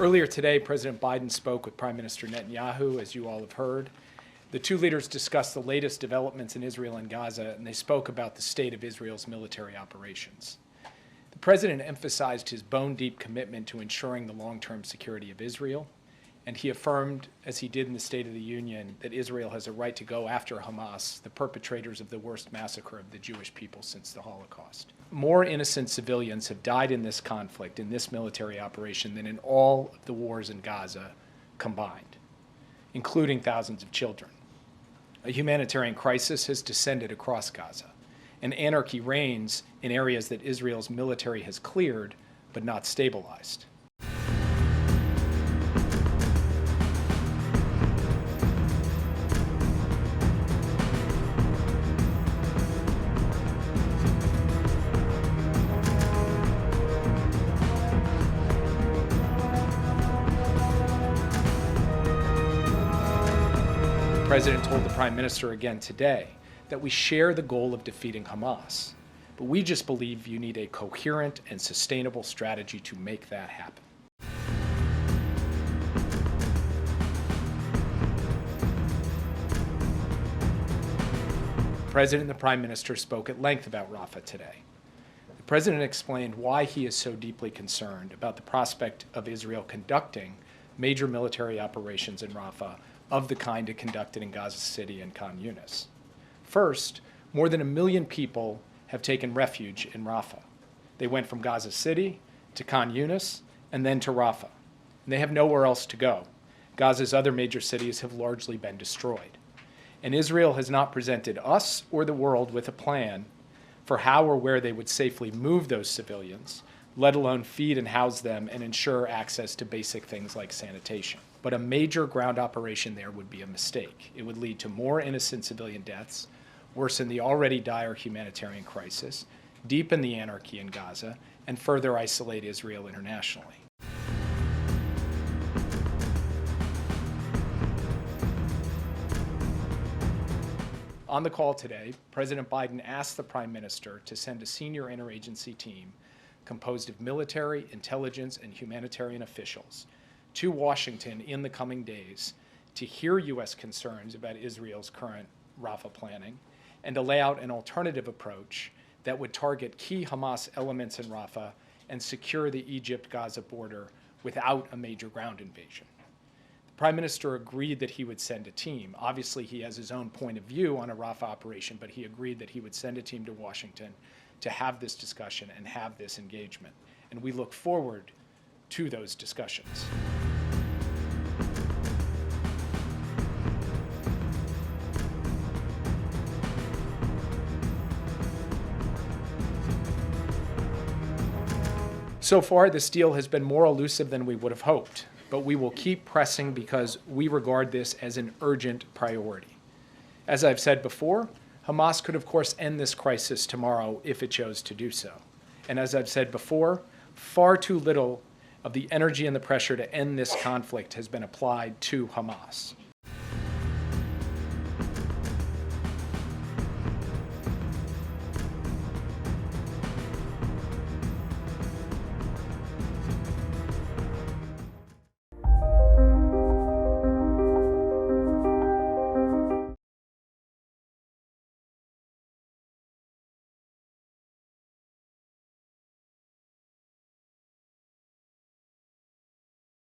Earlier today, President Biden spoke with Prime Minister Netanyahu, as you all have heard. The two leaders discussed the latest developments in Israel and Gaza, and they spoke about the state of Israel's military operations. The president emphasized his bone-deep commitment to ensuring the long-term security of Israel, and he affirmed, as he did in the State of the Union, that Israel has a right to go after Hamas, the perpetrators of the worst massacre of the Jewish people since the Holocaust. More innocent civilians have died in this conflict, in this military operation, than in all of the wars in Gaza combined, including thousands of children. A humanitarian crisis has descended across Gaza, and anarchy reigns in areas that Israel's military has cleared but not stabilized. The President told the Prime Minister again today that we share the goal of defeating Hamas, but we just believe you need a coherent and sustainable strategy to make that happen. The President and the Prime Minister spoke at length about Rafah today. The President explained why he is so deeply concerned about the prospect of Israel conducting major military operations in Rafah of the kind it conducted in Gaza City and Khan Yunis. First, more than 1 million people have taken refuge in Rafah. They went from Gaza City to Khan Yunis and then to Rafah. And they have nowhere else to go. Gaza's other major cities have largely been destroyed. And Israel has not presented us or the world with a plan for how or where they would safely move those civilians, let alone feed and house them and ensure access to basic things like sanitation. But a major ground operation there would be a mistake. It would lead to more innocent civilian deaths, worsen the already dire humanitarian crisis, deepen the anarchy in Gaza, and further isolate Israel internationally. On the call today, President Biden asked the Prime Minister to send a senior interagency team composed of military, intelligence, and humanitarian officials to Washington in the coming days to hear U.S. concerns about Israel's current Rafah planning and to lay out an alternative approach that would target key Hamas elements in Rafah and secure the Egypt-Gaza border without a major ground invasion. The Prime Minister agreed that he would send a team. Obviously, he has his own point of view on a Rafah operation, but he agreed that he would send a team to Washington to have this discussion and have this engagement. And we look forward to those discussions. So far, this deal has been more elusive than we would have hoped, but we will keep pressing because we regard this as an urgent priority. As I've said before, Hamas could, of course, end this crisis tomorrow if it chose to do so. And as I've said before, far too little of the energy and the pressure to end this conflict has been applied to Hamas.